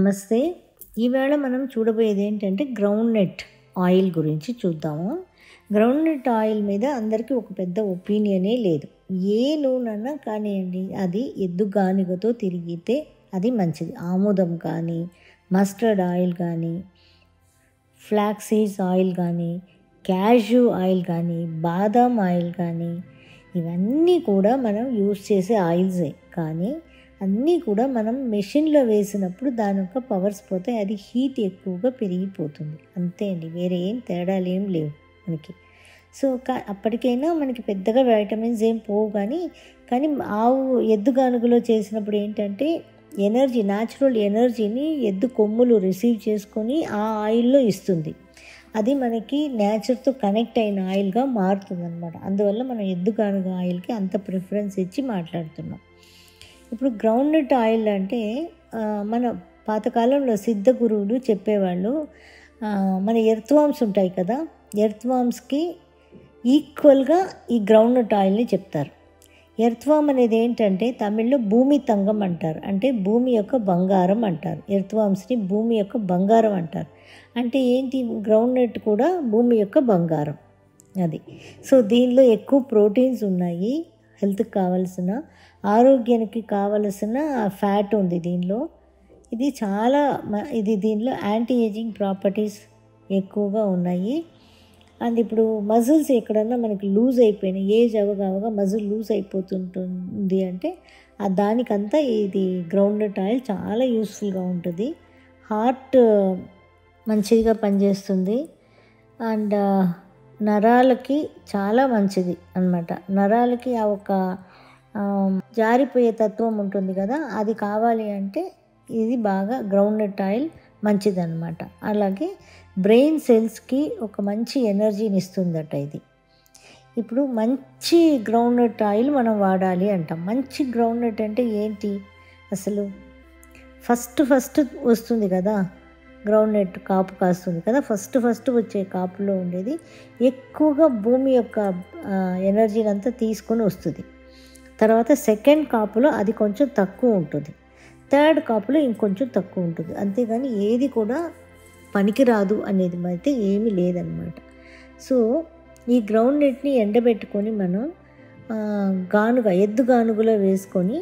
నమస్తే. ఈవేళ మనం చూడబోయేది ఏంటంటే గ్రౌండ్ నట్ ఆయిల్ గురించి చూద్దాము. గ్రౌండ్ నట్ ఆయిల్ మీద అందరికీ ఒక పెద్ద ఒపీనియనే లేదు. ఏ నూనెన్నా కానివ్వండి, అది ఎద్దుగానుగతో తిరిగితే అది మంచిది. ఆముదం కానీ, మస్టర్డ్ ఆయిల్ కానీ, ఫ్లాక్స్ సీడ్స్ ఆయిల్ కానీ, క్యాష్యూ ఆయిల్ కానీ, బాదాం ఆయిల్ కానీ, ఇవన్నీ కూడా మనం యూస్ చేసే ఆయిల్సే. కానీ అన్నీ కూడా మనం మెషిన్లో వేసినప్పుడు దాని యొక్క పవర్స్ పోతే అది హీట్ ఎక్కువగా పెరిగిపోతుంది. అంతే అండి, వేరే ఏం తేడాలు ఏం లేవు మనకి. సో అప్పటికైనా మనకి పెద్దగా వైటమిన్స్ ఏం పోవు. కానీ ఆవు ఎద్దుగానుగలో చేసినప్పుడు ఏంటంటే ఎనర్జీ, న్యాచురల్ ఎనర్జీని ఎద్దు కొమ్ములు రిసీవ్ చేసుకొని ఆ ఆయిల్లో ఇస్తుంది. అది మనకి నేచర్తో కనెక్ట్ అయిన ఆయిల్గా మారుతుంది అనమాట. అందువల్ల మనం ఎద్దుగానుగ ఆయిల్కి అంత ప్రిఫరెన్స్ ఇచ్చి మాట్లాడుతున్నాం. ఇప్పుడు గ్రౌండ్ నట్ ఆయిల్ అంటే మన పాతకాలంలో సిద్ధ గురువులు చెప్పేవాళ్ళు, మన ఎర్త్వామ్స్ ఉంటాయి కదా, ఎర్త్వామ్స్కి ఈక్వల్గా ఈ గ్రౌండ్ నట్ ఆయిల్ని చెప్తారు. ఎర్త్వామ్ అనేది ఏంటంటే తమిళ్లో భూమి తంగం అంటారు, అంటే భూమి యొక్క బంగారం అంటారు. ఎర్త్వామ్స్ని భూమి యొక్క బంగారం అంటారు. అంటే ఏంటి, గ్రౌండ్ నట్ కూడా భూమి యొక్క బంగారం అది. సో దీనిలో ఎక్కువ ప్రోటీన్స్ ఉన్నాయి, హెల్త్కి కావలసిన, ఆరోగ్యానికి కావలసిన ఫ్యాట్ ఉంది దీనిలో. దీనిలో యాంటీ ఏజింగ్ ప్రాపర్టీస్ ఎక్కువగా ఉన్నాయి. అండ్ ఇప్పుడు మజిల్స్ ఎక్కడన్నా మనకి లూజ్ అయిపోయినాయి, ఏజ్ అవగా మజిల్ లూజ్ అయిపోతుంటుంది అంటే దానికంతా ఇది గ్రౌండ్ నట్ ఆయిల్ చాలా యూస్ఫుల్గా ఉంటుంది. హార్ట్ మంచిగా పనిచేస్తుంది అండ్ నరాలకి చాలా మంచిది అన్నమాట. నరాలకి ఆ ఒక జారిపోయే తత్వం ఉంటుంది కదా, అది కావాలి అంటే ఇది బాగా గ్రౌండ్ నట్ ఆయిల్ మంచిది అన్నమాట. అలాగే బ్రెయిన్ సెల్స్కి ఒక మంచి ఎనర్జీని ఇస్తుందట ఇది. ఇప్పుడు మంచి గ్రౌండ్ నట్ ఆయిల్ మనం వాడాలి అంటాం. మంచి గ్రౌండ్ నట్ అంటే ఏంటి అసలు? ఫస్ట్ వస్తుంది కదా గ్రౌండ్ నట్, కాపు కాస్తుంది కదా, ఫస్ట్ వచ్చే కాపులో ఉండేది ఎక్కువగా భూమి యొక్క ఎనర్జీని అంతా తీసుకొని వస్తుంది. తర్వాత సెకండ్ కాపులో అది కొంచెం తక్కువ ఉంటుంది, థర్డ్ కాపులో ఇంకొంచెం తక్కువ ఉంటుంది. అంతేగాని ఏది కూడా పనికిరాదు అనేది అయితే ఏమీ లేదనమాట. సో ఈ గ్రౌండ్ నట్ని ఎండబెట్టుకొని మనం ఎద్దుగానుగలో వేసుకొని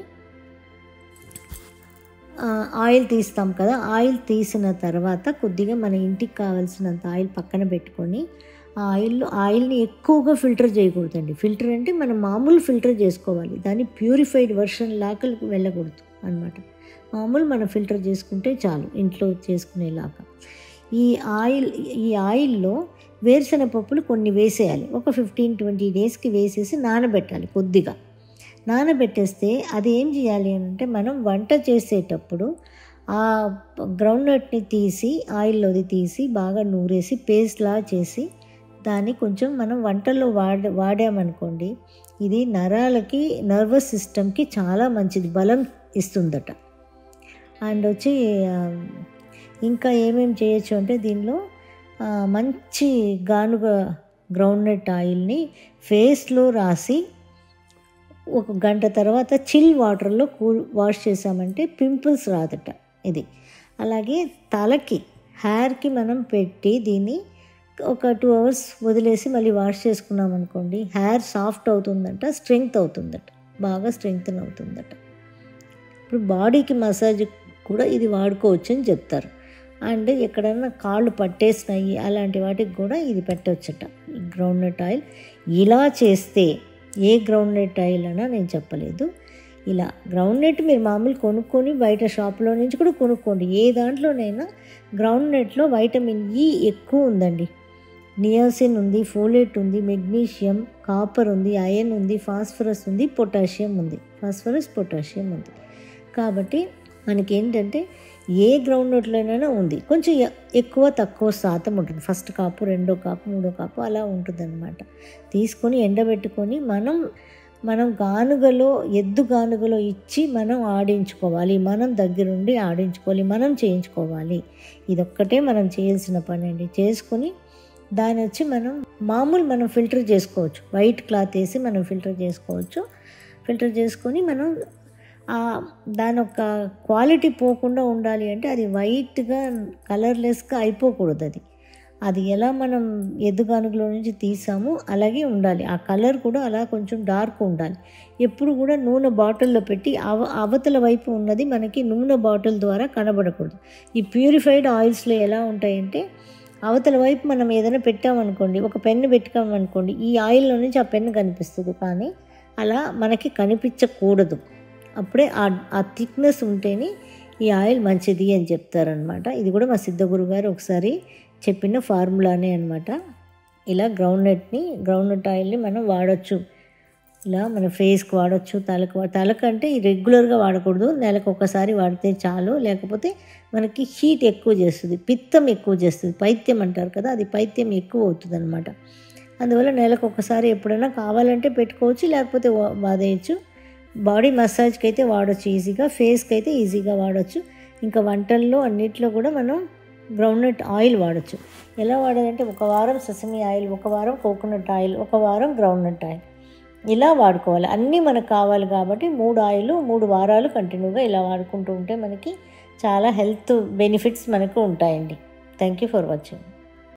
ఆయిల్ తీస్తాం కదా, ఆయిల్ తీసిన తర్వాత కొద్దిగా మన ఇంటికి కావాల్సినంత ఆయిల్ పక్కన పెట్టుకొని ఆయిల్ని ఎక్కువగా ఫిల్టర్ చేయకూడదండి. ఫిల్టర్ అంటే మనం మామూలు ఫిల్టర్ చేసుకోవాలి, దాన్ని ప్యూరిఫైడ్ వర్షన్ లాకలకు వెళ్ళకూడదు అనమాట. మామూలు మనం ఫిల్టర్ చేసుకుంటే చాలు, ఇంట్లో చేసుకునేలాగా. ఈ ఆయిల్లో వేరుశెనగ పప్పులు కొన్ని వేసేయాలి. ఒక 15-20 డేస్కి వేసేసి నానబెట్టాలి. కొద్దిగా నానబెట్టేస్తే అది ఏం చేయాలి అంటే మనం వంట చేసేటప్పుడు ఆ గ్రౌండ్ నట్ని తీసి ఆయిల్లోది తీసి బాగా నూరేసి పేస్ట్లా చేసి దాన్ని కొంచెం మనం వంటల్లో వాడామనుకోండి, ఇది నరాలకి, నర్వస్ సిస్టమ్కి చాలా మంచిది, బలం ఇస్తుందట. అండ్ వచ్చి ఇంకా ఏమేమి చేయొచ్చు అంటే దీనిలో మంచి గ్రౌండ్ నట్ ఆయిల్ని ఫేస్లో రాసి ఒక గంట తర్వాత చిల్ వాటర్లో వాష్ చేసామంటే పింపుల్స్ రాదట ఇది. అలాగే తలకి, హెయిర్కి మనం పెట్టి దీన్ని ఒక 2 hours వదిలేసి మళ్ళీ వాష్ చేసుకున్నాం అనుకోండి, హెయిర్ సాఫ్ట్ అవుతుందట, స్ట్రెంగ్త్ అవుతుందట, బాగా స్ట్రెంగ్తన్ అవుతుందట. ఇప్పుడు బాడీకి మసాజ్ కూడా ఇది వాడుకోవచ్చు అని చెప్తారు. అండ్ ఎక్కడన్నా కాళ్ళు పట్టేసినాయి అలాంటి వాటికి కూడా ఇది పెట్టవచ్చట ఈ గ్రౌండ్ నట్ ఆయిల్. ఇలా చేస్తే ఏ గ్రౌండ్ నట్ ఆయిల్ అన్నా నేను చెప్పలేదు. ఇలా గ్రౌండ్ నట్ మీరు మామూలు కొనుక్కొని బయట షాప్లో నుంచి కూడా కొనుక్కోండి. ఏ దాంట్లోనైనా గ్రౌండ్ నట్లో వైటమిన్ ఈ ఎక్కువ ఉందండి. నియాసిన్ ఉంది, ఫోలేట్ ఉంది, మెగ్నీషియం, కాపర్ ఉంది, ఐరన్ ఉంది, ఫాస్ఫరస్ ఉంది, పొటాషియం ఉంది. పొటాషియం ఉంది. కాబట్టి మనకి ఏంటంటే ఏ గ్రౌండ్ నట్లోనైనా ఉంది, కొంచెం ఎక్కువ తక్కువ శాతం ఉంటుంది. ఫస్ట్ కాపు, రెండో కాపు, మూడో కాపు అలా ఉంటుంది అనమాట. తీసుకొని ఎండబెట్టుకొని మనం ఎద్దుగానుగలో ఇచ్చి మనం ఆడించుకోవాలి, మనం దగ్గరుండి ఆడించుకోవాలి, మనం చేయించుకోవాలి. ఇదొక్కటే మనం చేయాల్సిన పని అండి. చేసుకొని దాని వచ్చి మనం ఫిల్టర్ చేసుకోవచ్చు. వైట్ క్లాత్ వేసి మనం ఫిల్టర్ చేసుకోవచ్చు. ఫిల్టర్ చేసుకొని మనం దాని యొక్క క్వాలిటీ పోకుండా ఉండాలి అంటే అది వైట్గా కలర్లెస్గా అయిపోకూడదు. అది ఎలా మనం ఎద్దుగానుగలో నుంచి తీసామో అలాగే ఉండాలి. ఆ కలర్ కూడా అలా కొంచెం డార్క్ ఉండాలి. ఎప్పుడు కూడా నూనె బాటిల్లో పెట్టి అవతల వైపు ఉన్నది మనకి నూనె బాటిల్ ద్వారా కనబడకూడదు. ఈ ప్యూరిఫైడ్ ఆయిల్స్లో ఎలా ఉంటాయంటే అవతల వైపు మనం ఏదైనా పెట్టామనుకోండి, ఒక పెన్ను పెట్టుకోమనుకోండి, ఈ ఆయిల్లో నుంచి ఆ పెన్ను కనిపిస్తుంది, కానీ అలా మనకి కనిపించకూడదు. అప్పుడే ఆ థిక్నెస్ ఉంటేనే ఈ ఆయిల్ మంచిది అని చెప్తారనమాట. ఇది కూడా మా సిద్ధగురు గారు ఒకసారి చెప్పిన ఫార్ములానే అనమాట. ఇలా గ్రౌండ్నట్ ఆయిల్ని మనం వాడచ్చు. ఇలా మన ఫేస్కి వాడచ్చు, తలకంటే రెగ్యులర్గా వాడకూడదు, నెలకు ఒకసారి వాడితే చాలు. లేకపోతే మనకి హీట్ ఎక్కువ చేస్తుంది, పిత్తం ఎక్కువ చేస్తుంది, పైత్యం అంటారు కదా, అది పైత్యం ఎక్కువ అవుతుంది అనమాట. అందువల్ల నెలకు ఒకసారి ఎప్పుడైనా కావాలంటే పెట్టుకోవచ్చు, లేకపోతే వాడేయచ్చు. బాడీ మసాజ్కి అయితే వాడచ్చు ఈజీగా, ఫేస్కి అయితే ఈజీగా వాడచ్చు. ఇంకా వంటల్లో అన్నిట్లో కూడా మనం గ్రౌండ్నట్ ఆయిల్ వాడచ్చు. ఎలా వాడాలంటే ఒక వారం సెసమి ఆయిల్, ఒక వారం కోకోనట్ ఆయిల్, ఒక వారం గ్రౌండ్నట్ ఆయిల్, ఇలా వాడుకోవాలి. అన్నీ మనకు కావాలి కాబట్టి 3 ఆయిల్ 3 వారాలు కంటిన్యూగా ఇలా వాడుకుంటూ ఉంటే మనకి చాలా హెల్త్ బెనిఫిట్స్ మనకు ఉంటాయండి. Thank you for watching.